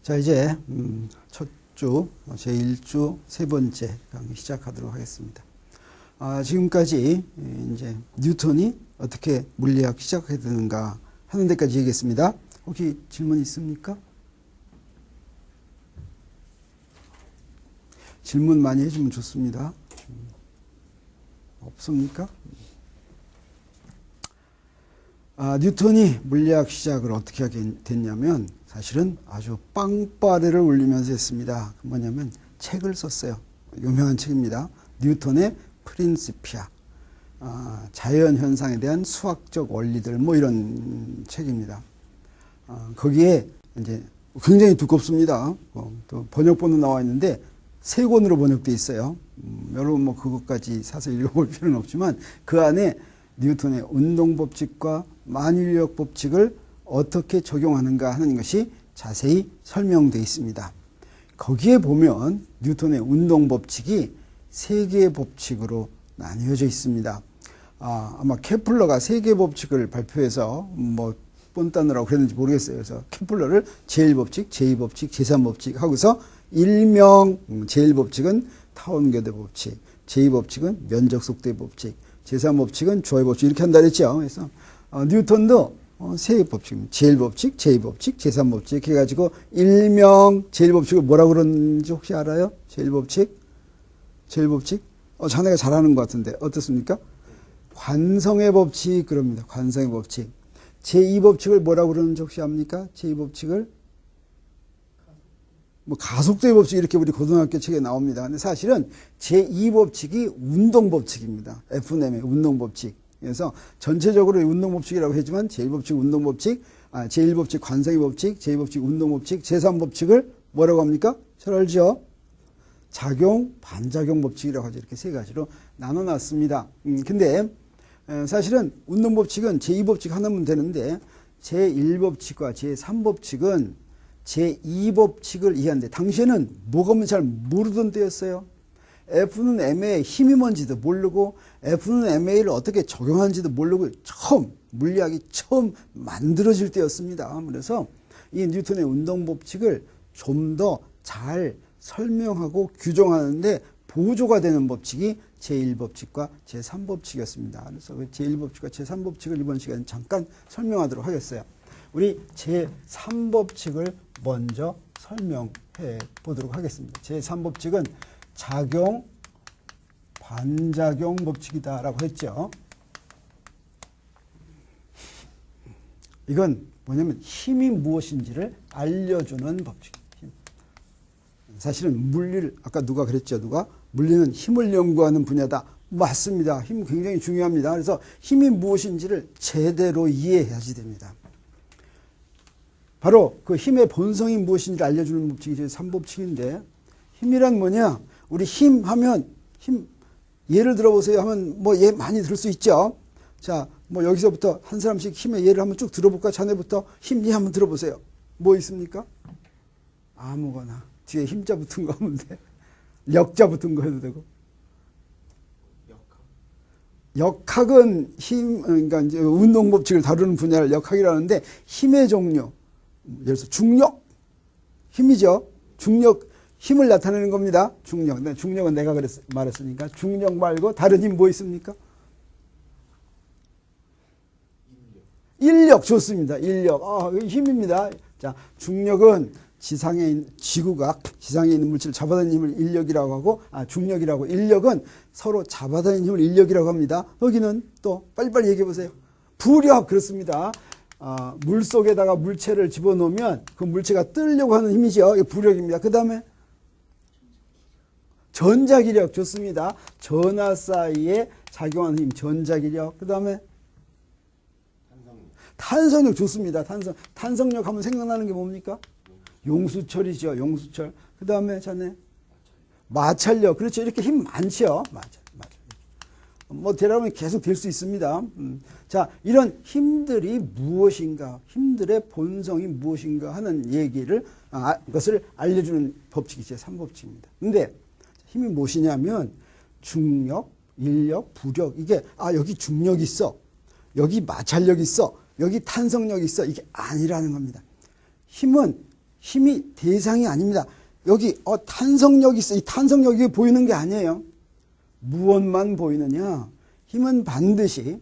자, 이제 첫 주, 제1주 세 번째 강의 시작하도록 하겠습니다. 지금까지 이제 뉴턴이 어떻게 물리학 시작하게 되는가 하는 데까지 얘기했습니다. 혹시 질문 있습니까? 질문 많이 해주면 좋습니다. 없습니까? 뉴턴이 물리학 시작을 어떻게 하게 됐냐면 사실은 아주 빵빠레를 울리면서 했습니다. 그 뭐냐면 책을 썼어요. 유명한 책입니다. 뉴턴의 프린시피아, 자연현상에 대한 수학적 원리들 뭐 이런 책입니다. 거기에 이제 굉장히 두껍습니다. 또 번역본도 나와 있는데 세 권으로 번역되어 있어요. 여러분 뭐 그것까지 사서 읽어볼 필요는 없지만 그 안에 뉴턴의 운동법칙과 만유인력 법칙을 어떻게 적용하는가 하는 것이 자세히 설명되어 있습니다. 거기에 보면 뉴턴의 운동법칙이 세 개의 법칙으로 나뉘어져 있습니다. 아마 케플러가 세 개의 법칙을 발표해서 뭐 뻔따느라고 그랬는지 모르겠어요. 그래서 케플러를 제1법칙, 제2법칙, 제3법칙 하고서 일명 제1법칙은 타운게더 법칙, 제2법칙은 면적속도의 법칙, 제3법칙은 주어의 법칙 이렇게 한다 그랬죠. 그래서 뉴턴도 세 법칙, 제1법칙, 제2법칙, 제3법칙 이렇게 해가지고 일명 제1법칙을 뭐라고 그러는지 혹시 알아요? 제1법칙? 제1법칙? 자네가 잘하는 것 같은데 어떻습니까? 관성의 법칙 그럽니다. 관성의 법칙. 제2법칙을 뭐라고 그러는지 혹시 압니까? 제2법칙을? 뭐 가속도의 법칙 이렇게 우리 고등학교 책에 나옵니다. 근데 사실은 제2법칙이 운동법칙입니다. FNM의 운동법칙. 그래서 전체적으로 운동법칙이라고 하지만 제1법칙 운동법칙, 제1법칙 관성의 법칙, 제2법칙 운동법칙, 제3법칙을 뭐라고 합니까? 잘 알죠? 작용, 반작용 법칙이라고 하죠. 이렇게 세 가지로 나눠놨습니다. 근데 사실은 운동법칙은 제2법칙 하나면 되는데 제1법칙과 제3법칙은 제2법칙을 이해하는데 당시에는 뭐가 뭔지 잘 모르던 때였어요. F는 M의 힘이 뭔지도 모르고 F는 MA를 어떻게 적용하는지도 모르고 물리학이 처음 만들어질 때였습니다. 그래서 이 뉴턴의 운동법칙을 좀 더 잘 설명하고 규정하는데 보조가 되는 법칙이 제1법칙과 제3법칙이었습니다. 그래서 그 제1법칙과 제3법칙을 이번 시간에 잠깐 설명하도록 하겠어요. 우리 제3법칙을 먼저 설명해 보도록 하겠습니다. 제3법칙은 작용, 반작용 법칙이다라고 했죠. 이건 뭐냐면 힘이 무엇인지를 알려주는 법칙입니다. 사실은 물리를 아까 누가 그랬죠? 물리는 힘을 연구하는 분야다. 맞습니다. 힘 굉장히 중요합니다. 그래서 힘이 무엇인지를 제대로 이해해야지 됩니다. 바로 그 힘의 본성이 무엇인지 알려주는 법칙이 제3법칙인데 힘이란 뭐냐? 우리 힘 하면 예를 들어보세요 하면 뭐 예 많이 들을 수 있죠. 자, 뭐 여기서부터 한 사람씩 힘의 예를 한번 쭉 들어볼까? 자네부터 힘 예 한번 들어보세요. 뭐 있습니까? 아무거나 뒤에 힘자 붙은 거 하면 돼. 역자 붙은 거 해도 되고. 역학은 그러니까 이제 운동 법칙을 다루는 분야를 역학이라는데 힘의 종류. 예를 들어서 중력, 힘이죠. 중력, 힘을 나타내는 겁니다. 중력. 중력은 내가 말했으니까. 중력 말고 다른 힘 뭐 있습니까? 인력 좋습니다. 인력. 힘입니다. 자, 중력은 지구가 지상에 있는 물질을 잡아다니는 힘을 인력이라고 하고, 중력이라고. 인력은 서로 잡아다니는 힘을 인력이라고 합니다. 여기는 또 빨리빨리 얘기해 보세요. 부력 그렇습니다. 물 속에다가 물체를 집어넣으면 그 물체가 뜨려고 하는 힘이죠. 이게 부력입니다. 그 다음에 전자기력 좋습니다. 전하 사이에 작용하는 힘 전자기력. 그 다음에 탄성력 좋습니다. 탄성력 하면 생각나는 게 뭡니까? 용수철이죠. 용수철. 그 다음에 자네 마찰력. 그렇죠. 이렇게 힘 많죠. 마찰. 뭐 대략은 계속 될 수 있습니다. 자, 이런 힘들이 무엇인가, 힘들의 본성이 무엇인가 하는 얘기를 그것을 알려주는 법칙이 제3법칙입니다. 근데 힘이 무엇이냐면 중력, 인력, 부력 이게 여기 중력이 있어, 여기 마찰력이 있어, 여기 탄성력이 있어 이게 아니라는 겁니다. 힘은 힘이 대상이 아닙니다. 여기 탄성력이 있어. 이 탄성력이 보이는 게 아니에요. 무엇만 보이느냐? 힘은 반드시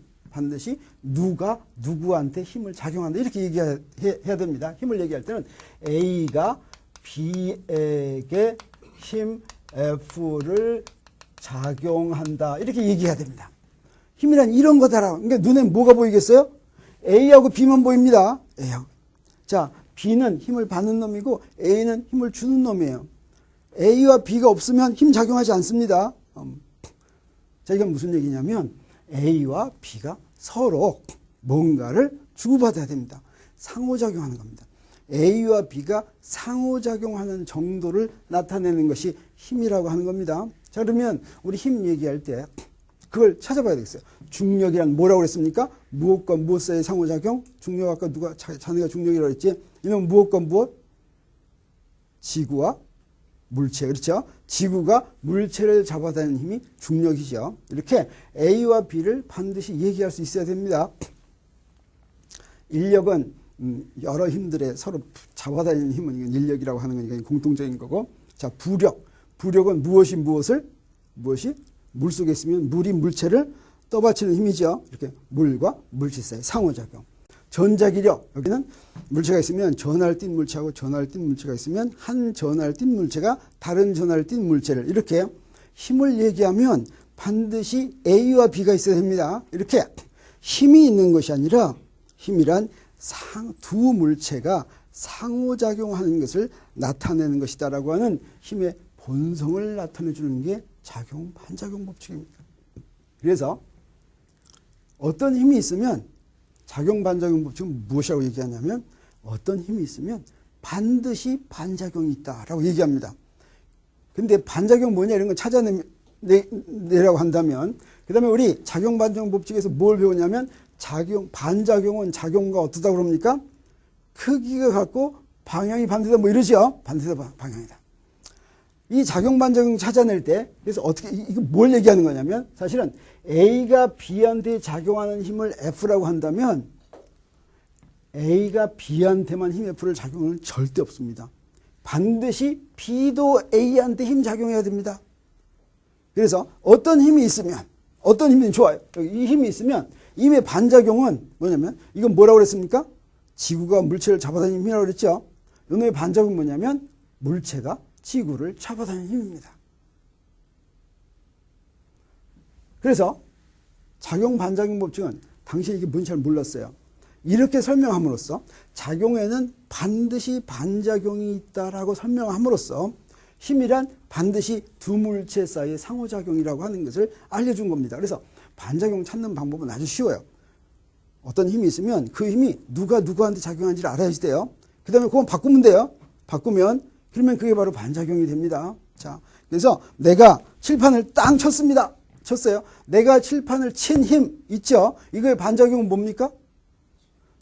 누가 누구한테 힘을 작용한다. 이렇게 얘기해야 됩니다. 힘을 얘기할 때는 A가 B에게 힘 F를 작용한다. 이렇게 얘기해야 됩니다. 힘이란 이런 거다라고. 그러니까 눈에 뭐가 보이겠어요? A하고 B만 보입니다. A하고. 자, B는 힘을 받는 놈이고 A는 힘을 주는 놈이에요. A와 B가 없으면 힘 작용하지 않습니다. 자, 이건 무슨 얘기냐면 A와 B가 서로 뭔가를 주고받아야 됩니다. 상호작용하는 겁니다. A와 B가 상호작용하는 정도를 나타내는 것이 힘이라고 하는 겁니다. 자, 그러면 우리 힘 얘기할 때 그걸 찾아봐야 되겠어요. 중력이란 뭐라고 그랬습니까? 무엇과 무엇 사이의 상호작용? 중력 아까 누가 자네가 중력이라고 했지? 이건 무엇과 무엇? 지구와 물체. 그렇죠? 지구가 물체를 잡아다니는 힘이 중력이죠. 이렇게 A와 B를 반드시 얘기할 수 있어야 됩니다. 인력은 여러 힘들에 서로 잡아다니는 힘은 이건 인력이라고 하는 거니까 공통적인 거고. 자, 부력. 부력은 무엇이 물속에 있으면 물이 물체를 떠받치는 힘이죠. 이렇게 물과 물질 사이 상호작용. 전자기력. 여기는 물체가 있으면 전하를 띤 물체하고 전하를 띤 물체가 있으면 한 전하를 띤 물체가 다른 전하를 띤 물체를 이렇게 힘을 얘기하면 반드시 A와 B가 있어야 됩니다. 이렇게 힘이 있는 것이 아니라 힘이란 두 물체가 상호작용하는 것을 나타내는 것이다라고 하는 힘의 본성을 나타내 주는 게 작용 반작용 법칙입니다. 그래서 어떤 힘이 있으면 작용 반작용 법칙은 무엇이라고 얘기하냐면 어떤 힘이 있으면 반드시 반작용이 있다라고 얘기합니다. 근데 반작용 뭐냐 이런 건 찾아내라고 한다면 그다음에 우리 작용 반작용 법칙에서 뭘 배우냐면 반작용은 작용과 어떠다 그럽니까? 크기가 같고 방향이 반대다 뭐 이러죠. 반대다 방향이다. 이 작용 반작용 찾아낼 때 그래서 어떻게 이거 뭘 얘기하는 거냐면 사실은 A가 B한테 작용하는 힘을 F라고 한다면 A가 B한테만 힘 F를 작용하는 절대 없습니다. 반드시 B도 A한테 힘 작용해야 됩니다. 그래서 어떤 힘이 있으면 어떤 힘이 좋아요. 이 힘이 있으면 이의 반작용은 뭐냐면 이건 뭐라고 그랬습니까? 지구가 물체를 잡아다니는 힘이라고 그랬죠. 이놈의 반작용은 뭐냐면 물체가 지구를 잡아다니는 힘입니다. 그래서 작용 반작용 법칙은 당시 이게 뭔지 잘 몰랐어요. 이렇게 설명함으로써 작용에는 반드시 반작용이 있다라고 설명함으로써 힘이란 반드시 두 물체 사이의 상호작용이라고 하는 것을 알려준 겁니다. 그래서 반작용 찾는 방법은 아주 쉬워요. 어떤 힘이 있으면 그 힘이 누가 누구한테 작용하는지를 알아야 돼요. 그 다음에 그건 바꾸면 돼요. 바꾸면 그러면 그게 바로 반작용이 됩니다. 자, 그래서 내가 칠판을 땅 쳤습니다. 쳤어요. 내가 칠판을 친 힘 있죠? 이거의 반작용은 뭡니까?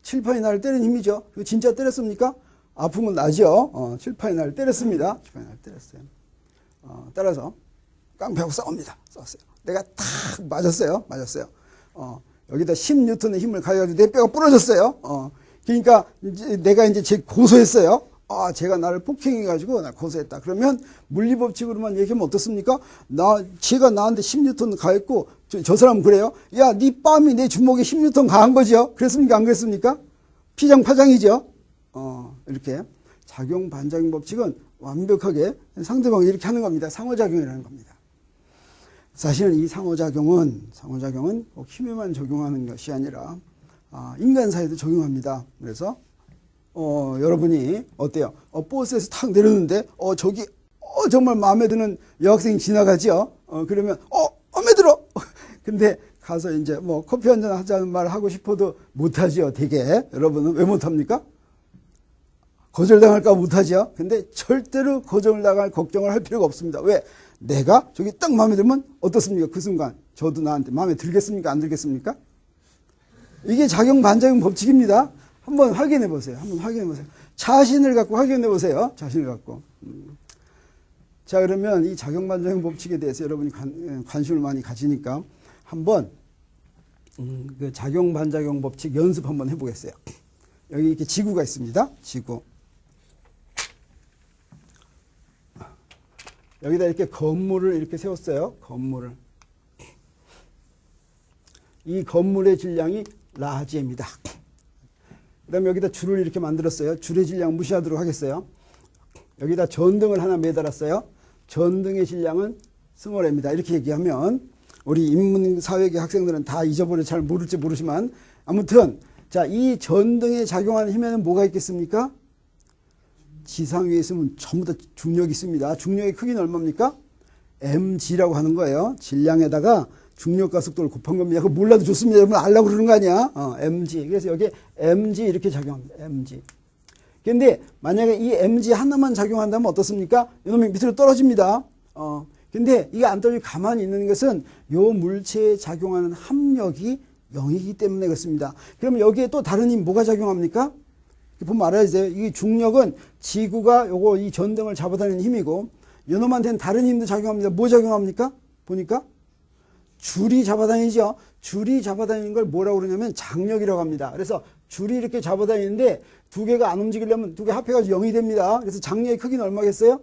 칠판이 나를 때리는 힘이죠. 이거 진짜 때렸습니까? 아픔은 나죠. 칠판이 나를 때렸습니다. 칠판이 나를 때렸어요. 따라서 깡패하고 싸웁니다. 싸웠어요. 내가 탁 맞았어요. 여기다 10N의 힘을 가해가지고 내 뼈가 부러졌어요. 그러니까 내가 이제 고소했어요. 제가 나를 폭행해가지고 나 고소했다. 그러면 물리법칙으로만 얘기하면 어떻습니까? 제가 나한테 10N 가했고, 저 사람은 그래요. 야, 네 뺨이 내 주먹에 10N 가한 거죠? 그랬습니까? 안 그랬습니까? 피장파장이죠? 이렇게. 작용, 반작용 법칙은 완벽하게 상대방이 이렇게 하는 겁니다. 상호작용이라는 겁니다. 사실은 이 상호작용은 꼭 힘에만 적용하는 것이 아니라, 인간 사회도 적용합니다. 그래서, 여러분이 어때요? 버스에서 탁 내렸는데, 저기, 정말 마음에 드는 여학생이 지나가죠? 그러면, 마음에 들어! 근데 가서 이제 뭐 커피 한잔 하자는 말 하고 싶어도 못하죠, 되게. 여러분은 왜 못합니까? 거절당할까 못하죠? 근데 절대로 거절당할 걱정을 할 필요가 없습니다. 왜? 내가 저기 딱 마음에 들면 어떻습니까? 그 순간. 저도 나한테 마음에 들겠습니까? 안 들겠습니까? 이게 작용, 반작용 법칙입니다. 한번 확인해 보세요. 자신을 갖고 확인해 보세요. 자신을 갖고. 자, 그러면 이 작용, 반작용 법칙에 대해서 여러분이 관심을 많이 가지니까 한번 그 작용, 반작용 법칙 연습 한번 해보겠어요. 여기 이렇게 지구가 있습니다. 지구. 여기다 이렇게 건물을 이렇게 세웠어요. 건물을. 이 건물의 질량이 라지입니다. 그 다음에 여기다 줄을 이렇게 만들었어요. 줄의 질량 무시하도록 하겠어요. 여기다 전등을 하나 매달았어요. 전등의 질량은 스몰 m입니다. 이렇게 얘기하면 우리 인문사회계 학생들은 다 잊어버려 잘 모를지 모르지만 아무튼 자, 이 전등에 작용하는 힘에는 뭐가 있겠습니까? 지상 위에 있으면 전부 다 중력이 있습니다. 중력의 크기는 얼마입니까? mg라고 하는 거예요. 질량에다가 중력과 속도를 곱한 겁니다. 그거 몰라도 좋습니다. 여러분 알라고 그러는 거 아니야? mg. 그래서 여기에 mg 이렇게 작용합니다. mg. 근데 만약에 이 mg 하나만 작용한다면 어떻습니까? 이놈이 밑으로 떨어집니다. 근데 이게 안 떨어지고 가만히 있는 것은 요 물체에 작용하는 합력이 0이기 때문에 그렇습니다. 그러면 여기에 또 다른 힘 뭐가 작용합니까? 보면 알아야 돼요. 이 중력은 지구가 요거 이 전등을 잡아다니는 힘이고 요놈한테는 다른 힘도 작용합니다. 뭐 작용합니까? 보니까 줄이 잡아다니죠. 줄이 잡아다니는 걸 뭐라고 그러냐면 장력이라고 합니다. 그래서 줄이 이렇게 잡아다니는데 두 개가 안 움직이려면 두 개 합해가지고 0이 됩니다. 그래서 장력의 크기는 얼마겠어요?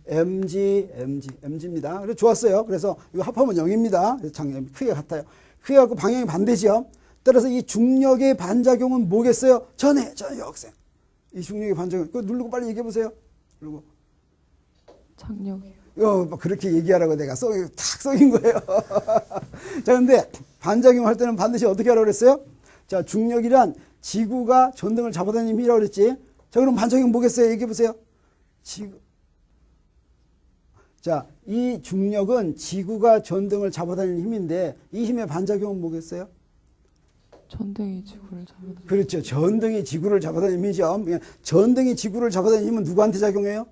mg입니다. 그래서 좋았어요. 그래서 이거 합하면 0입니다. 그래서 장력이 크기가 같아요. 크기가 같고 방향이 반대죠. 따라서 이 중력의 반작용은 뭐겠어요? 전해 학생. 이 중력의 반작용. 그거 누르고 빨리 얘기해 보세요. 누르고. 장력이요. 그렇게 얘기하라고 내가 탁 썩인 거예요. 자, 근데 반작용 할 때는 반드시 어떻게 하라고 그랬어요? 자, 중력이란 지구가 전등을 잡아다니는 힘이라고 그랬지. 자, 그럼 반작용 뭐겠어요? 얘기해 보세요. 자, 이 중력은 지구가 전등을 잡아다니는 힘인데 이 힘의 반작용은 뭐겠어요? 전등이 지구를 잡아다니는. 그렇죠. 전등이 지구를 잡아다니는 힘이죠. 전등이 지구를 잡아다니는 힘은 누구한테 작용해요?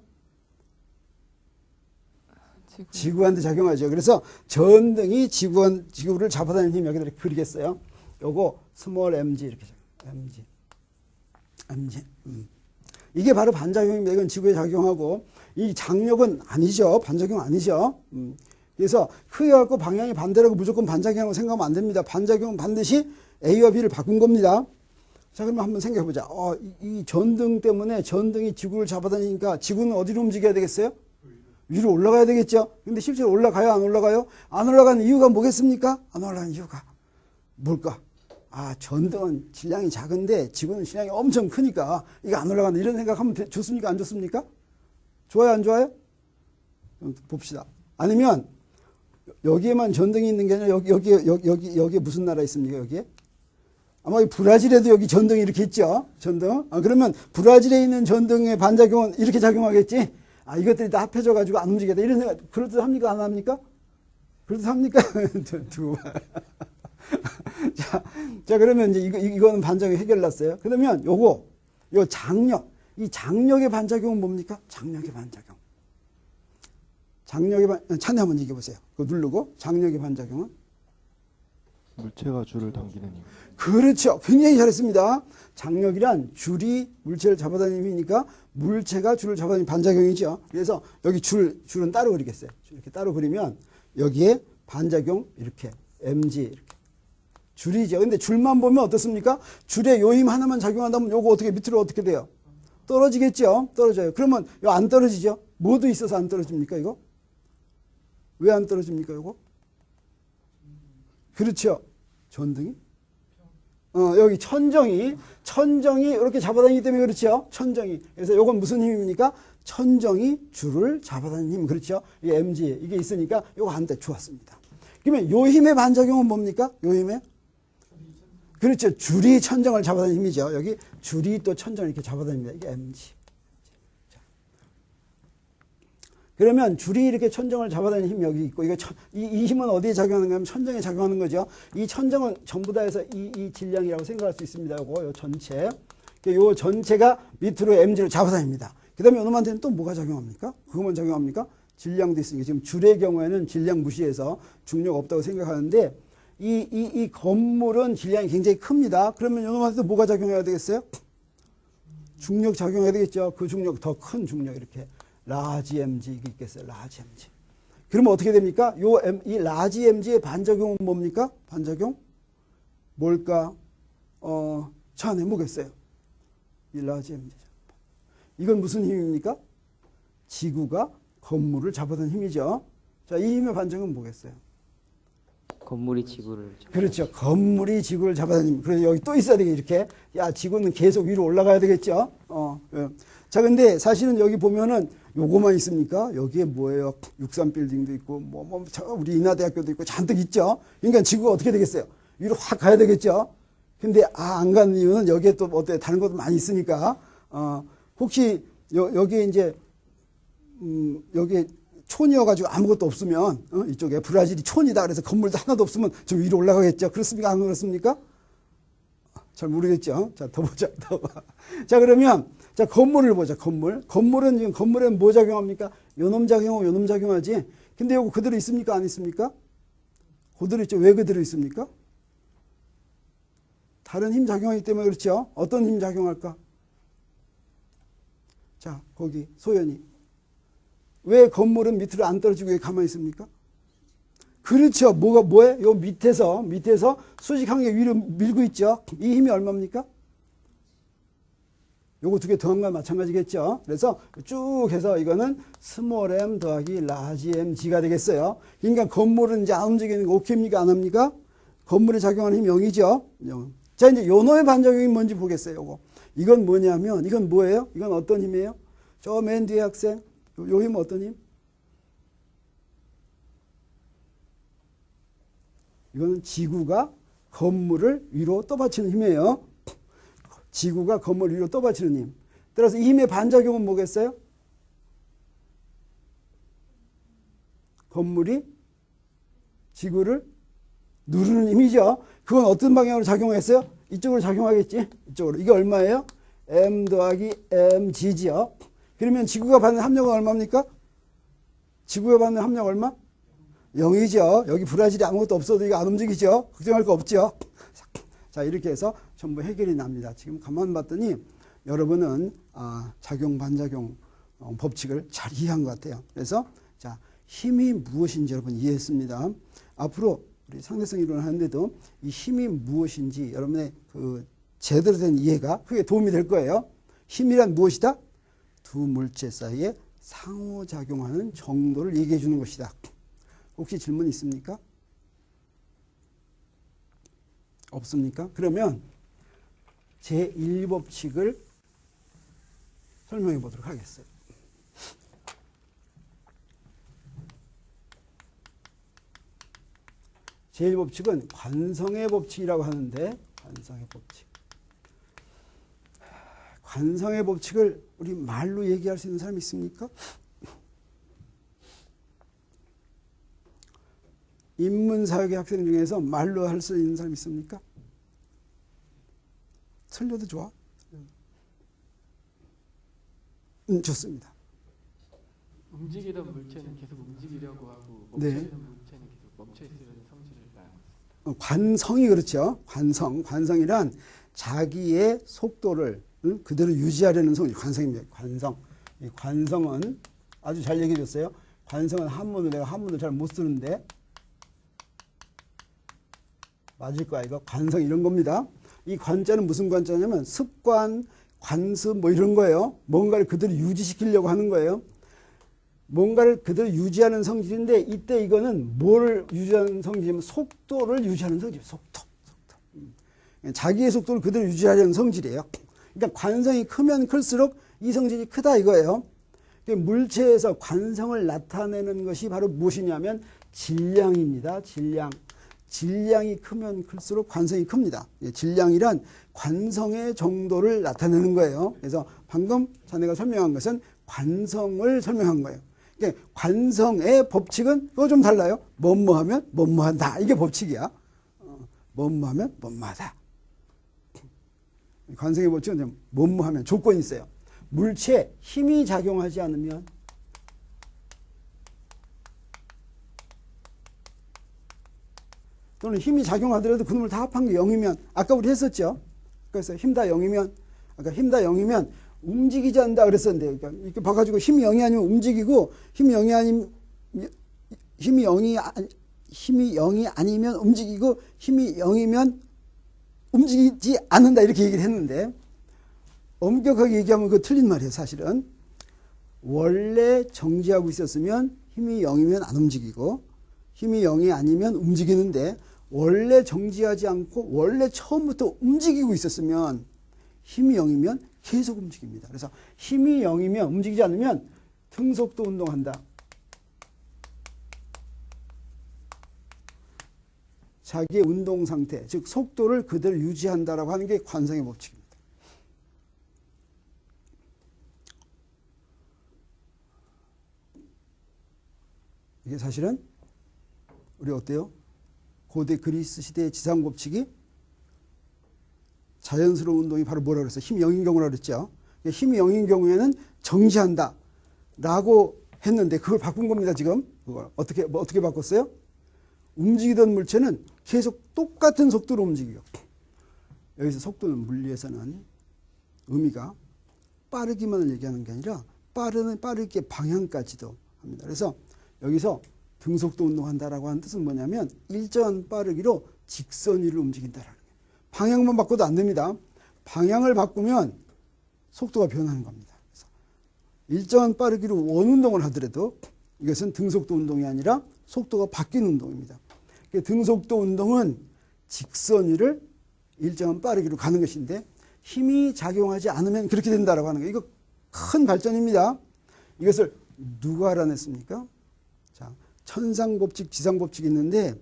지구한테 작용하죠. 그래서 전등이 지구를 잡아다니는 힘 여기다 이렇게 그리겠어요. 요거 스몰 mg 이렇게 mg. 이게 바로 반작용입니다. 이건 지구에 작용하고 이 장력은 아니죠. 반작용 아니죠. 그래서 크기가 같고 방향이 반대라고 무조건 반작용이라고 생각하면 안 됩니다. 반작용은 반드시 A와 B를 바꾼 겁니다. 자, 그러면 한번 생각해 보자. 이 전등 때문에 전등이 지구를 잡아다니니까 지구는 어디로 움직여야 되겠어요? 위로 올라가야 되겠죠. 근데 실제로 올라가요? 안 올라가요? 안 올라가는 이유가 뭐겠습니까? 안 올라가는 이유가 뭘까? 전등은 질량이 작은데 지구는 질량이 엄청 크니까 이거 안 올라간다. 이런 생각하면 좋습니까? 안 좋습니까? 좋아요? 안 좋아요? 봅시다. 아니면 여기에만 전등이 있는 게 아니라 여기에 무슨 나라 있습니까? 여기에? 아마 브라질에도 여기 전등이 이렇게 있죠. 전등. 그러면 브라질에 있는 전등의 반작용은 이렇게 작용하겠지? 이것들이 다 합해져가지고 안 움직이겠다. 이런 생각, 그럴듯합니까? 안 합니까? 그럴듯합니까? 자, 그러면 이제 이거는 반작용 해결났어요. 그러면 요 장력, 이 장력의 반작용은 뭡니까? 장력의 반작용. 찬이 한번 얘기해 보세요. 그거 누르고, 장력의 반작용은? 물체가 줄을 당기는 힘. 그렇죠. 굉장히 잘했습니다. 장력이란 줄이 물체를 잡아다니는 힘이니까 물체가 줄을 잡아다니는 반작용이죠. 그래서 여기 줄은 따로 그리겠어요. 이렇게 따로 그리면 여기에 반작용 이렇게 mg 이렇게 줄이죠. 근데 줄만 보면 어떻습니까? 줄에 요 힘 하나만 작용한다면 요거 어떻게 밑으로 어떻게 돼요? 떨어지겠죠. 떨어져요. 그러면 요 안 떨어지죠. 뭐도 있어서 안 떨어집니까 이거? 왜 안 떨어집니까 요거? 그렇죠. 전등이? 여기 천정이 이렇게 잡아다니기 때문에 그렇죠. 천정이. 그래서 요건 무슨 힘입니까? 천정이 줄을 잡아다니는 힘. 그렇죠. 이 mg 이게 있으니까 요거 안 돼. 좋았습니다. 그러면 요 힘의 반작용은 뭡니까? 요 힘의? 그렇죠. 줄이 천정을 잡아다니는 힘이죠. 여기 줄이 또 천정을 이렇게 잡아다닙니다. 이게 mg. 그러면 줄이 이렇게 천정을 잡아다니는 힘이 여기 있고, 이 힘은 어디에 작용하는가 하면 천정에 작용하는 거죠. 이 천정은 전부 다 해서 이 질량이라고 생각할 수 있습니다. 요 전체. 요 전체가 밑으로 mg를 잡아다닙니다. 그 다음에 요놈한테는 또 뭐가 작용합니까? 그것만 작용합니까? 질량도 있으니까. 지금 줄의 경우에는 질량 무시해서 중력 없다고 생각하는데, 이 건물은 질량이 굉장히 큽니다. 그러면 요놈한테도 뭐가 작용해야 되겠어요? 중력 작용해야 되겠죠. 그 중력, 더 큰 중력 이렇게. 라지 mg 이게 있겠어요. 라지 mg. 그러면 어떻게 됩니까? 이 라지 mg의 반작용은 뭡니까? 반작용? 뭘까? 차안에 뭐겠어요? 이 라지 mg. 이건 무슨 힘입니까? 지구가 건물을 잡아든 힘이죠. 자, 이 힘의 반증은 뭐겠어요? 건물이 지구를 그렇죠. 건물이 지구를 잡아든 힘. 그래서 여기 또 있어야 되게 이렇게. 야, 지구는 계속 위로 올라가야 되겠죠. 예. 자, 근데 사실은 여기 보면은 요거만 있습니까? 여기에 뭐예요? 63 빌딩도 있고, 우리 인하대학교도 있고 잔뜩 있죠. 그러니까 지구가 어떻게 되겠어요? 위로 확 가야 되겠죠. 근데, 안 가는 이유는 여기에 또 어때? 다른 것도 많이 있으니까, 혹시 여기에 이제, 여기에 촌이어가지고 아무것도 없으면, 이쪽에 브라질이 촌이다 그래서 건물도 하나도 없으면 좀 위로 올라가겠죠. 그렇습니까? 안 그렇습니까? 잘 모르겠죠. 자, 더 보자, 더 봐. 자, 그러면, 자, 건물을 보자, 건물. 건물은 지금, 건물엔 뭐 작용합니까? 요놈 작용하고 요놈 작용하지. 근데 요거 그대로 있습니까? 안 있습니까? 그대로 있죠. 왜 그대로 있습니까? 다른 힘 작용하기 때문에 그렇죠. 어떤 힘 작용할까? 자, 거기, 소연이. 왜 건물은 밑으로 안 떨어지고 왜 가만히 있습니까? 그렇죠. 뭐예요? 요 밑에서 수직한 게 위로 밀고 있죠. 이 힘이 얼마입니까? 요거 두 개 더한 건 마찬가지겠죠. 그래서 쭉 해서 이거는 스몰 m 더하기 라지 mg가 되겠어요. 그러니까 건물은 이제 안 움직이는 거 오케이입니까? 안 합니까? 건물에 작용하는 힘이 0이죠. 0. 자, 이제 요놈의 반작용이 뭔지 보겠어요. 요거. 이건 뭐냐면, 이건 뭐예요? 이건 어떤 힘이에요? 저 맨 뒤에 학생. 요 힘은 어떤 힘? 이거는 지구가 건물을 위로 떠받치는 힘이에요. 지구가 건물 위로 떠받치는 힘. 따라서 이 힘의 반작용은 뭐겠어요? 건물이 지구를 누르는 힘이죠. 그건 어떤 방향으로 작용했어요? 이쪽으로 작용하겠지. 이쪽으로. 이게 얼마예요? m 더하기 mg죠. 그러면 지구가 받는 합력은 얼마입니까? 지구가 받는 합력 얼마? 0이죠. 여기 브라질이 아무것도 없어도 이거 안 움직이죠. 걱정할 거 없죠. 자, 이렇게 해서 전부 해결이 납니다. 지금 가만 봤더니 여러분은 작용 반작용 법칙을 잘 이해한 것 같아요. 그래서 자, 힘이 무엇인지 여러분 이해했습니다. 앞으로 우리 상대성 이론을 하는데도 이 힘이 무엇인지 여러분의 그 제대로 된 이해가 크게 도움이 될 거예요. 힘이란 무엇이다? 두 물체 사이에 상호작용하는 정도를 얘기해 주는 것이다. 혹시 질문 있습니까? 없습니까? 그러면 제1법칙을 설명해 보도록 하겠어요. 제1법칙은 관성의 법칙이라고 하는데, 관성의 법칙. 관성의 법칙을 우리 말로 얘기할 수 있는 사람이 있습니까? 인문사학의 학생 중에서 말로 할 수 있는 사람이 있습니까? 틀려도 좋아. 좋습니다. 움직이던 물체는 계속 움직이려고 하고 네. 멈춰있는 물체는 계속 멈춰있으려는 성질을 말합니다. 관성이 그렇죠. 관성이란 자기의 속도를 그대로 유지하려는 성질, 관성입니다. 관성. 이 관성은 아주 잘 얘기해 줬어요. 관성은 한문을 내가 한문을 잘 못 쓰는데 맞을 거야. 이거 관성 이런 겁니다. 이 관자는 무슨 관자냐면 습관, 관습 뭐 이런 거예요. 뭔가를 그대로 유지시키려고 하는 거예요. 뭔가를 그대로 유지하는 성질인데 이때 이거는 뭘 유지하는 성질이냐면 속도를 유지하는 성질. 속도. 자기의 속도를 그대로 유지하려는 성질이에요. 그러니까 관성이 크면 클수록 이 성질이 크다 이거예요. 물체에서 관성을 나타내는 것이 바로 무엇이냐면 질량입니다. 질량. 질량이 크면 클수록 관성이 큽니다. 질량이란 관성의 정도를 나타내는 거예요. 그래서 방금 자네가 설명한 것은 관성을 설명한 거예요. 그러니까 관성의 법칙은 그거 좀 달라요. 뭐뭐하면 뭐뭐한다. 이게 법칙이야. 뭐뭐하면 뭐뭐하다. 관성의 법칙은 뭐뭐하면 조건이 있어요. 물체에 힘이 작용하지 않으면 또는 힘이 작용하더라도 그놈을 다 합한 게 0이면 아까 우리 했었죠. 그래서 힘 다 0이면 아까 힘 다 0이면 움직이지 않는다 그랬었는데 그러니까 이렇게 봐가지고 힘이 0이 아니면 움직이고 힘이 0이 아니면 움직이고 힘이 0이면 움직이지 않는다 이렇게 얘기를 했는데 엄격하게 얘기하면 그거 틀린 말이에요. 사실은 원래 정지하고 있었으면 힘이 0이면 안 움직이고 힘이 0이 아니면 움직이는데 원래 정지하지 않고 원래 처음부터 움직이고 있었으면 힘이 0이면 계속 움직입니다. 그래서 힘이 0이면 움직이지 않으면 등속도 운동한다. 자기의 운동 상태, 즉 속도를 그대로 유지한다라고 하는 게 관성의 법칙입니다. 이게 사실은 우리 어때요? 고대 그리스 시대의 지상 법칙이 자연스러운 운동이 바로 뭐라 그랬어요? 힘이 0인 경우라 그랬죠. 힘이 0인 경우에는 정지한다 라고 했는데 그걸 바꾼 겁니다. 지금 그걸 어떻게 바꿨어요? 움직이던 물체는 계속 똑같은 속도로 움직여요. 여기서 속도는 물리에서는 의미가 빠르기만을 얘기하는 게 아니라 빠르게 방향까지도 합니다. 그래서 여기서 등속도 운동한다라고 하는 뜻은 뭐냐면 일정한 빠르기로 직선 위를 움직인다라는 거예요. 방향만 바꿔도 안 됩니다. 방향을 바꾸면 속도가 변하는 겁니다. 그래서 일정한 빠르기로 원 운동을 하더라도 이것은 등속도 운동이 아니라 속도가 바뀌는 운동입니다. 등속도 운동은 직선 위를 일정한 빠르기로 가는 것인데 힘이 작용하지 않으면 그렇게 된다라고 하는 거예요. 이거 큰 발전입니다. 이것을 누가 알아냈습니까? 자, 천상법칙, 지상법칙이 있는데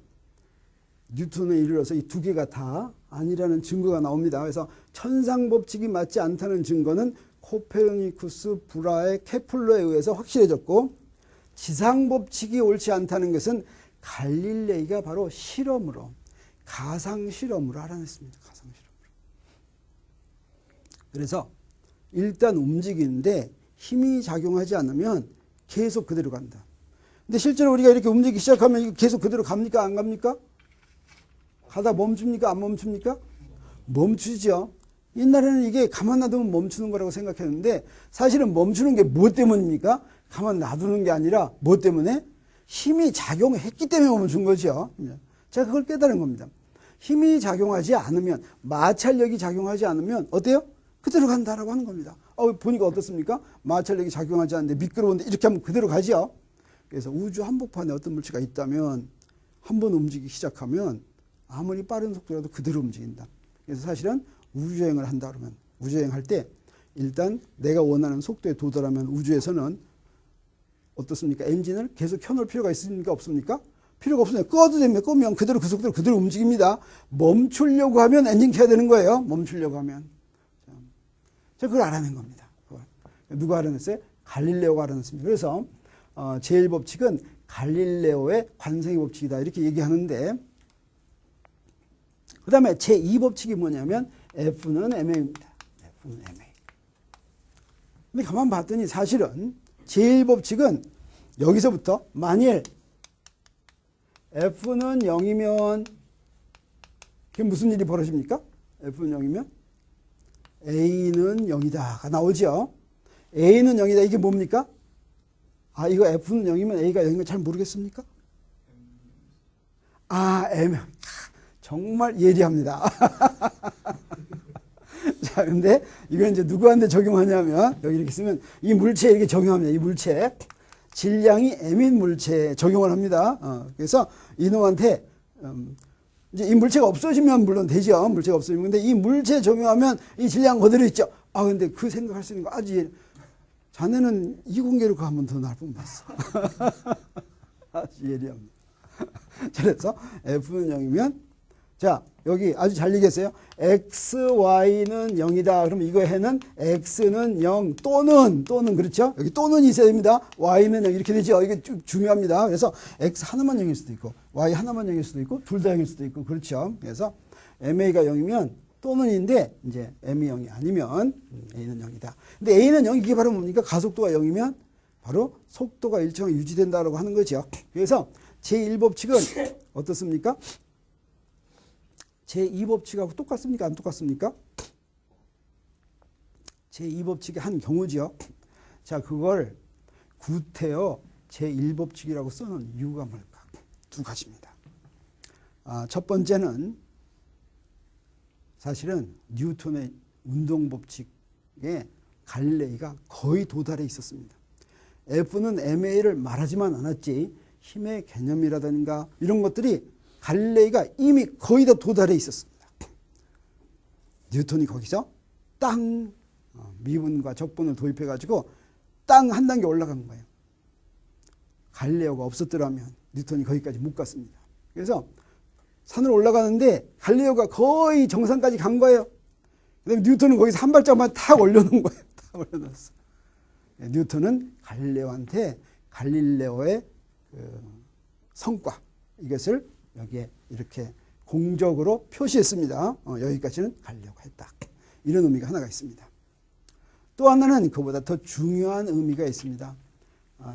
뉴턴에 이르러서 이 두 개가 다 아니라는 증거가 나옵니다. 그래서 천상법칙이 맞지 않다는 증거는 코페르니쿠스, 브라에, 케플러에 의해서 확실해졌고 지상법칙이 옳지 않다는 것은 갈릴레이가 바로 실험으로 가상실험으로 알아냈습니다. 가상실험으로. 그래서 일단 움직이는데 힘이 작용하지 않으면 계속 그대로 간다. 근데 실제로 우리가 이렇게 움직이기 시작하면 이거 계속 그대로 갑니까? 안 갑니까? 가다 멈춥니까? 안 멈춥니까? 멈추죠. 옛날에는 이게 가만 놔두면 멈추는 거라고 생각했는데 사실은 멈추는 게 뭐 때문입니까? 가만 놔두는 게 아니라 뭐 때문에? 힘이 작용했기 때문에 멈춘 거죠. 제가 그걸 깨달은 겁니다. 힘이 작용하지 않으면, 마찰력이 작용하지 않으면 어때요? 그대로 간다라고 하는 겁니다. 보니까 어떻습니까? 마찰력이 작용하지 않는데 미끄러운데 이렇게 하면 그대로 가죠. 그래서 우주 한복판에 어떤 물체가 있다면 한 번 움직이기 시작하면 아무리 빠른 속도라도 그대로 움직인다. 그래서 사실은 우주여행을 한다 그러면 우주여행할 때 일단 내가 원하는 속도에 도달하면 우주에서는 어떻습니까? 엔진을 계속 켜놓을 필요가 있습니까? 없습니까? 필요가 없습니다. 꺼도 됩니다. 끄면 그대로 그 속도로 그대로 움직입니다. 멈추려고 하면 엔진 켜야 되는 거예요. 멈추려고 하면. 제가 그걸 알아낸 겁니다. 누가 알아냈어요? 갈릴레오가 알아냈습니다. 그래서 제1법칙은 갈릴레오의 관성의 법칙이다 이렇게 얘기하는데 그 다음에 제2법칙이 뭐냐면 F는 MA입니다. F는 MA. 근데 가만 봤더니 사실은 제1법칙은 여기서부터 만일 F는 0이면 그게 무슨 일이 벌어집니까? F는 0이면 A는 0이다가 나오죠. A는 0이다 이게 뭡니까? 이거 F는 0이면 A가 0인 거 잘 모르겠습니까? M. 정말 예리합니다. 자, 근데 이건 이제 누구한테 적용하냐면 여기 이렇게 쓰면 이 물체에 이렇게 적용합니다. 이 물체. 질량이 M인 물체에 적용을 합니다. 그래서 이놈한테 이제 이 물체가 없어지면 물론 되죠. 물체가 없어지면. 근데 이 물체에 적용하면 이 질량 그대로 있죠. 근데 그 생각할 수 있는 거 아주 자네는 이공계로 한 번 더 날 뻔 봤어. 아주 예리합니다. 그래서 F는 0이면 자, 여기 아주 잘 얘기했어요. X, Y는 0이다. 그러면 이거 해는 X는 0 또는 그렇죠? 여기 또는 있어야 됩니다. Y는 0 이렇게 되죠. 이게 중요합니다. 그래서 X 하나만 0일 수도 있고 Y 하나만 0일 수도 있고 둘 다 0일 수도 있고 그렇죠. 그래서 MA가 0이면 또는인데 이제 M이 0이 아니면 A는 0이다. 근데 A는 0 이게 바로 뭡니까? 가속도가 0이면 바로 속도가 일정하게 유지된다라고 하는 거죠. 그래서 제1법칙은 어떻습니까? 제2법칙하고 똑같습니까? 안 똑같습니까? 제2법칙의 한 경우죠. 자, 그걸 구태여 제1법칙이라고 써놓은 이유가 뭘까? 두 가지입니다. 첫 번째는 사실은 뉴턴의 운동법칙에 갈릴레이가 거의 도달해 있었습니다. F는 ma를 말하지만 않았지 힘의 개념이라든가 이런 것들이 갈릴레이가 이미 거의 다 도달해 있었습니다. 뉴턴이 거기서 땅 미분과 적분을 도입해 가지고 땅 한 단계 올라간 거예요. 갈릴레오가 없었더라면 뉴턴이 거기까지 못 갔습니다. 그래서 산을 올라가는데 갈릴레오가 거의 정상까지 간 거예요. 그다음에 뉴턴은 거기서 한 발짝만 탁 올려놓은 거예요. 탁 올려놨어. 뉴턴은 갈릴레오한테 갈릴레오의 그 성과 이것을 여기에 이렇게 공적으로 표시했습니다. 여기까지는 갈릴레오가 했다. 이런 의미가 하나가 있습니다. 또 하나는 그보다 더 중요한 의미가 있습니다.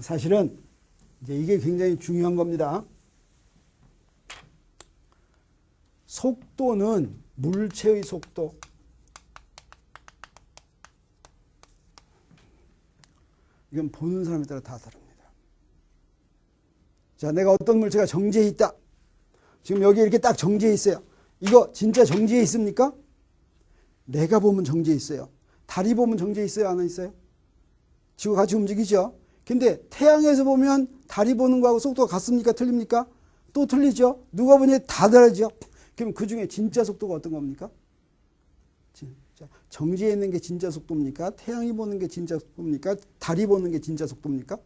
사실은 이제 이게 굉장히 중요한 겁니다. 속도는 물체의 속도, 이건 보는 사람에 따라 다 다릅니다. 자, 내가 어떤 물체가 정지해 있다. 지금 여기 이렇게 딱 정지해 있어요. 이거 진짜 정지해 있습니까? 내가 보면 정지해 있어요. 달이 보면 정지해 있어요? 안 있어요? 지구가 같이 움직이죠? 근데 태양에서 보면 달이 보는 거하고 속도가 같습니까? 틀립니까? 또 틀리죠? 누가 보니 다 다르죠? 그럼 그 중에 진짜 속도가 어떤 겁니까? 정지해 있는 게 진짜 속도입니까? 태양이 보는 게 진짜 속도입니까? 달이 보는 게 진짜 속도입니까?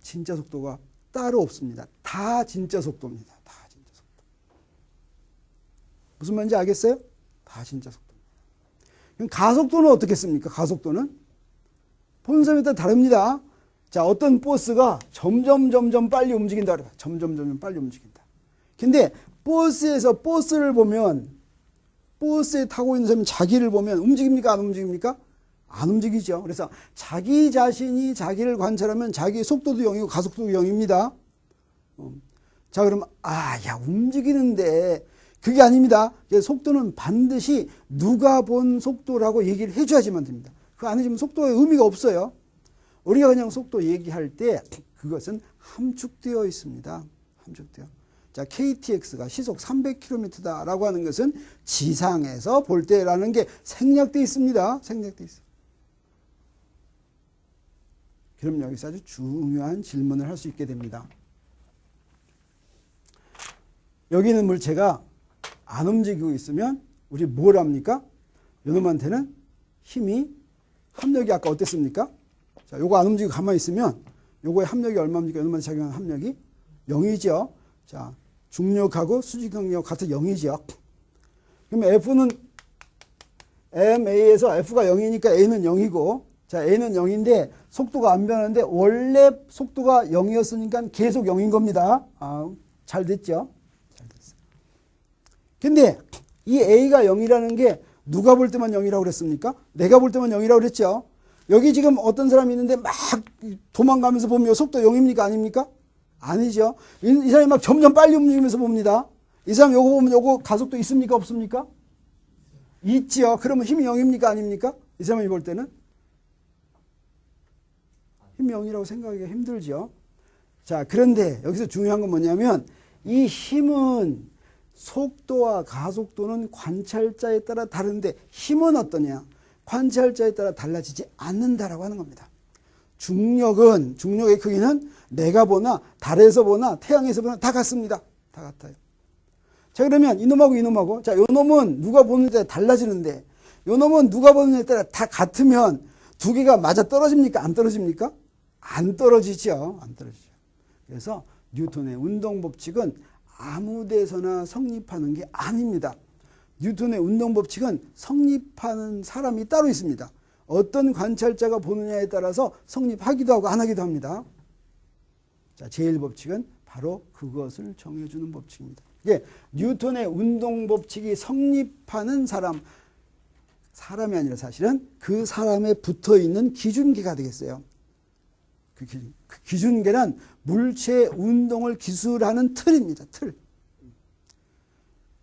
진짜 속도가 따로 없습니다. 다 진짜 속도입니다. 다 진짜 속도. 무슨 말인지 알겠어요? 다 진짜 속도입니다. 그럼 가속도는 어떻겠습니까? 가속도는 보는 사람에 따라 다릅니다. 자, 어떤 버스가 점점 빨리 움직인다 그래요. 점점 빨리 움직인다. 근데 버스에서 버스를 보면 버스에 타고 있는 사람이 자기를 보면 움직입니까? 안 움직입니까? 안 움직이죠. 그래서 자기 자신이 자기를 관찰하면 자기의 속도도 0이고 가속도도 0입니다. 자, 그러면 야, 움직이는데 그게 아닙니다. 속도는 반드시 누가 본 속도라고 얘기를 해줘야지만 됩니다. 그거 안 해주면 속도의 의미가 없어요. 우리가 그냥 속도 얘기할 때 그것은 함축되어 있습니다. 함축되어. 자, KTX가 시속 300km다라고 하는 것은 지상에서 볼 때라는 게 생략되어 있습니다. 생략되어 있어요. 그럼 여기서 아주 중요한 질문을 할 수 있게 됩니다. 여기 있는 물체가 안 움직이고 있으면 우리 뭘 합니까? 요놈한테는 힘이 합력이 아까 어땠습니까? 자, 요거 안 움직이고 가만히 있으면 요거의 합력이 얼마입니까? 요놈한테 작용하는 합력이 0이죠. 자, 중력하고 수직강력 같은 0이죠. 그럼 F는 MA에서 F가 0이니까 A는 0이고, 자, A는 0인데 속도가 안 변하는데 원래 속도가 0이었으니까 계속 0인 겁니다. 잘 됐죠? 잘 됐어요. 근데 이 A가 0이라는 게 누가 볼 때만 0이라고 그랬습니까? 내가 볼 때만 0이라고 그랬죠? 여기 지금 어떤 사람이 있는데 막 도망가면서 보면 속도 0입니까? 아닙니까? 아니죠. 이 사람이 막 점점 빨리 움직이면서 봅니다. 이 사람 요거 보면 요거 가속도 있습니까? 없습니까? 있죠. 그러면 힘이 0입니까? 아닙니까? 이 사람이 볼 때는? 힘이 0이라고 생각하기가 힘들죠. 자, 그런데 여기서 중요한 건 뭐냐면 이 힘은 속도와 가속도는 관찰자에 따라 다른데 힘은 어떠냐? 관찰자에 따라 달라지지 않는다라고 하는 겁니다. 중력의 크기는 내가 보나 달에서 보나 태양에서 보나 다 같습니다. 다 같아요. 자, 그러면 이놈하고 자, 요놈은 누가 보는 데 달라지는데 요놈은 누가 보는 데 따라 다 같으면 두 개가 맞아 떨어집니까? 안 떨어집니까? 안 떨어지죠. 안 떨어지죠. 그래서 뉴턴의 운동 법칙은 아무 데서나 성립하는 게 아닙니다. 뉴턴의 운동 법칙은 성립하는 사람이 따로 있습니다. 어떤 관찰자가 보느냐에 따라서 성립하기도 하고 안 하기도 합니다. 자, 제1법칙은 바로 그것을 정해주는 법칙입니다. 이게 뉴턴의 운동 법칙이 성립하는 사람이 아니라 사실은 그 사람에 붙어 있는 기준계가 되겠어요. 그 기준계는 물체의 운동을 기술하는 틀입니다. 틀.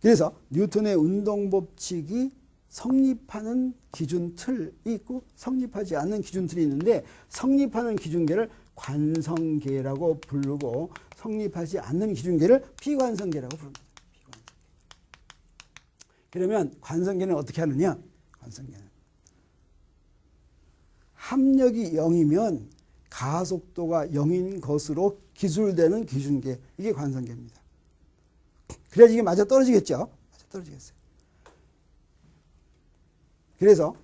그래서 뉴턴의 운동 법칙이 성립하는 기준 틀이 있고 성립하지 않는 기준 틀이 있는데 성립하는 기준계를 관성계라고 부르고 성립하지 않는 기준계를 비관성계라고 부릅니다. 그러면 관성계는 어떻게 하느냐? 관성계는 합력이 0이면 가속도가 0인 것으로 기술되는 기준계, 이게 관성계입니다. 그래야지 이게 맞아 떨어지겠죠. 맞아 떨어지겠어요. 그래서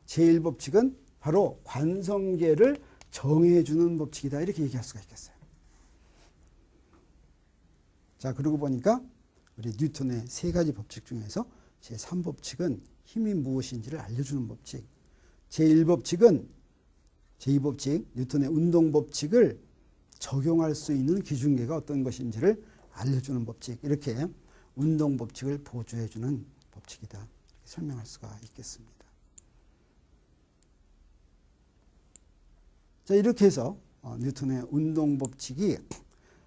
제1법칙은 바로 관성계를 정해주는 법칙이다, 이렇게 얘기할 수가 있겠어요. 자, 그러고 보니까 우리 뉴턴의 세 가지 법칙 중에서 제3법칙은 힘이 무엇인지를 알려주는 법칙, 제1법칙은 제2법칙 뉴턴의 운동법칙을 적용할 수 있는 기준계가 어떤 것인지를 알려주는 법칙, 이렇게 운동법칙을 보조해주는 법칙이다, 이렇게 설명할 수가 있겠습니다. 자, 이렇게 해서 뉴턴의 운동법칙이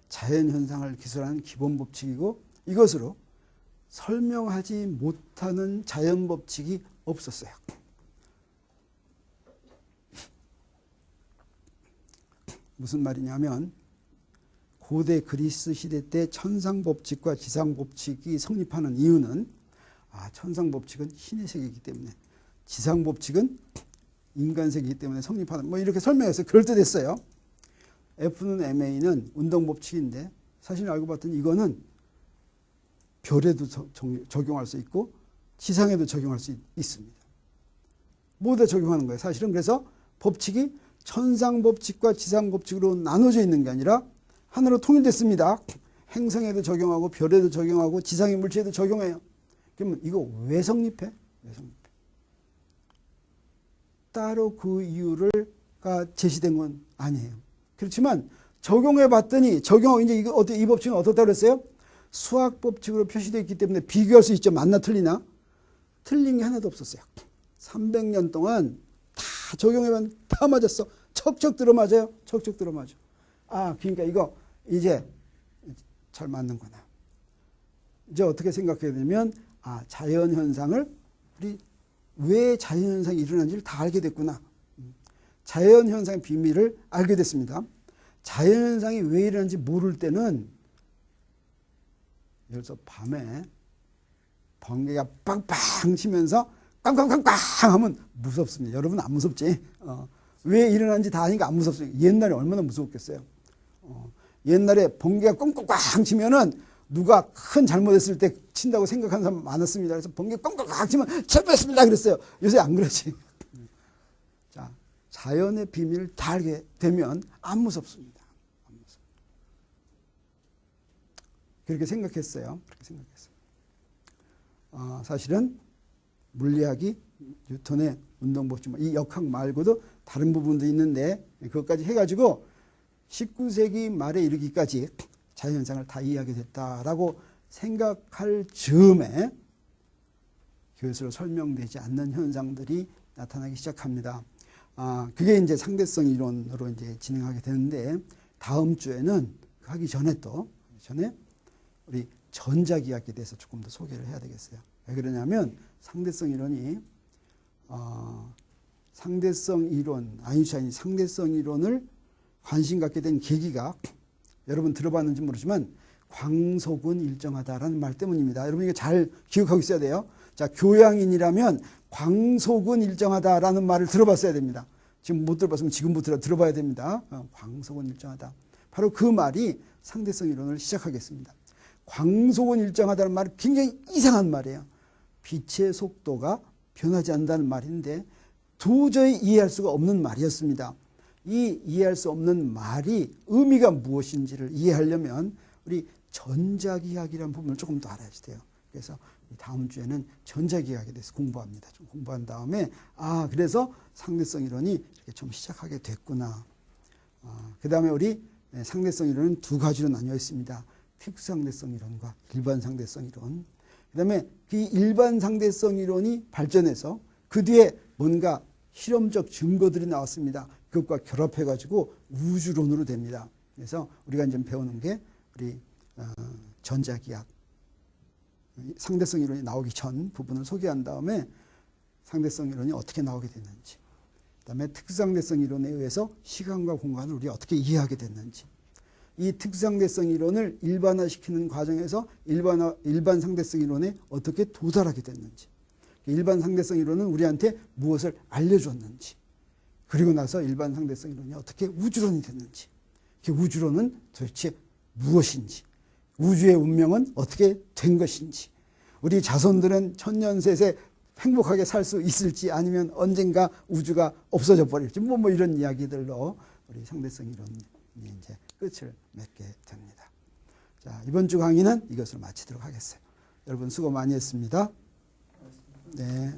자연현상을 기술하는 기본법칙이고, 이것으로 설명하지 못하는 자연법칙이 없었어요. 무슨 말이냐면 고대 그리스 시대 때 천상법칙과 지상법칙이 성립하는 이유는 천상법칙은 신의 세계이기 때문에, 지상법칙은 인간 세계이기 때문에 성립하는, 뭐 이렇게 설명해서 그럴듯했어요. F는 MA는 운동법칙인데 사실 알고 봤더니 이거는 별에도 적용할 수 있고 지상에도 적용할 수 있습니다. 모두 적용하는 거예요, 사실은. 그래서 법칙이 천상법칙과 지상법칙으로 나눠져 있는 게 아니라 하나로 통일됐습니다. 행성에도 적용하고 별에도 적용하고 지상의 물체에도 적용해요. 그러면 이거 왜 성립해? 왜 성립해? 따로 그 이유가 제시된 건 아니에요. 그렇지만 적용해 봤더니, 적용하고 이제 이 법칙은 어떻다고 그랬어요? 수학 법칙으로 표시되어 있기 때문에 비교할 수 있죠. 맞나 틀리나? 틀린 게 하나도 없었어요. 300년 동안 다 적용해봤는데 다 맞았어. 척척 들어맞아요. 척척 들어맞아. 그러니까 이거 이제 잘 맞는구나. 이제 어떻게 생각해야 되냐면 자연현상을, 우리 왜 자연현상이 일어나는지를 다 알게 됐구나. 자연현상의 비밀을 알게 됐습니다. 자연현상이 왜 일어나는지 모를 때는, 예를 들어서 밤에 번개가 빵빵 치면서 꽝꽝꽝꽝 하면 무섭습니다. 여러분 안 무섭지? 왜 일어나는지 다 아니까 안 무섭습니다. 옛날에 얼마나 무서웠겠어요. 옛날에 번개가 꽝꽝꽝 치면은 누가 큰 잘못했을 때 친다고 생각하는 사람 많았습니다. 그래서 번개 꽝꽝꽝 치면 잘못했습니다 그랬어요. 요새 안 그러지. 자, 자연의 비밀을 다 알게 되면 안 무섭습니다. 안 무섭습니다. 그렇게 생각했어요. 그렇게 생각했어요. 사실은 물리학이 뉴턴의 운동법칙, 이 역학 말고도 다른 부분도 있는데 그것까지 해가지고 19세기 말에 이르기까지 자연현상을 다 이해하게 됐다라고 생각할 즈음에 교수로 설명되지 않는 현상들이 나타나기 시작합니다. 그게 이제 상대성 이론으로 이제 진행하게 되는데, 다음 주에는 하기 전에 우리 전자기학에 대해서 조금 더 소개를 해야 되겠어요. 왜 그러냐면 상대성 이론이 아인슈타인이 상대성 이론을 관심 갖게 된 계기가, 여러분 들어봤는지 모르지만 광속은 일정하다라는 말 때문입니다. 여러분 이거 잘 기억하고 있어야 돼요. 자, 교양인이라면 광속은 일정하다라는 말을 들어봤어야 됩니다. 지금 못 들어봤으면 지금부터 들어봐야 됩니다. 광속은 일정하다. 바로 그 말이 상대성 이론을 시작하겠습니다. 광속은 일정하다는 말이 굉장히 이상한 말이에요. 빛의 속도가 변하지 않는다는 말인데 도저히 이해할 수가 없는 말이었습니다. 이 이해할 수 없는 말이 의미가 무엇인지를 이해하려면 우리 전자기학이라는 부분을 조금 더 알아야 돼요. 그래서 다음 주에는 전자기학에 대해서 공부합니다. 좀 공부한 다음에 그래서 상대성 이론이 이렇게 좀 시작하게 됐구나. 그 다음에 우리 상대성 이론은 두 가지로 나뉘어 있습니다. 특수상대성 이론과 일반 상대성 이론. 그 다음에 그 일반 상대성 이론이 발전해서 그 뒤에 뭔가 실험적 증거들이 나왔습니다. 그것과 결합해가지고 우주론으로 됩니다. 그래서 우리가 이제 배우는 게 우리 전자기학, 상대성 이론이 나오기 전 부분을 소개한 다음에 상대성 이론이 어떻게 나오게 됐는지, 그 다음에 특수상대성 이론에 의해서 시간과 공간을 우리가 어떻게 이해하게 됐는지, 이 특수상대성 이론을 일반화시키는 과정에서 일반 상대성 이론에 어떻게 도달하게 됐는지, 일반 상대성 이론은 우리한테 무엇을 알려줬는지, 그리고 나서 일반 상대성 이론이 어떻게 우주론이 됐는지, 그 우주론은 도대체 무엇인지, 우주의 운명은 어떻게 된 것인지, 우리 자손들은 천년셋에 행복하게 살 수 있을지 아니면 언젠가 우주가 없어져 버릴지 뭐 이런 이야기들로 우리 상대성 이론이 이제 끝을 맺게 됩니다. 자, 이번 주 강의는 이것을 마치도록 하겠어요. 여러분 수고 많이 했습니다. 네.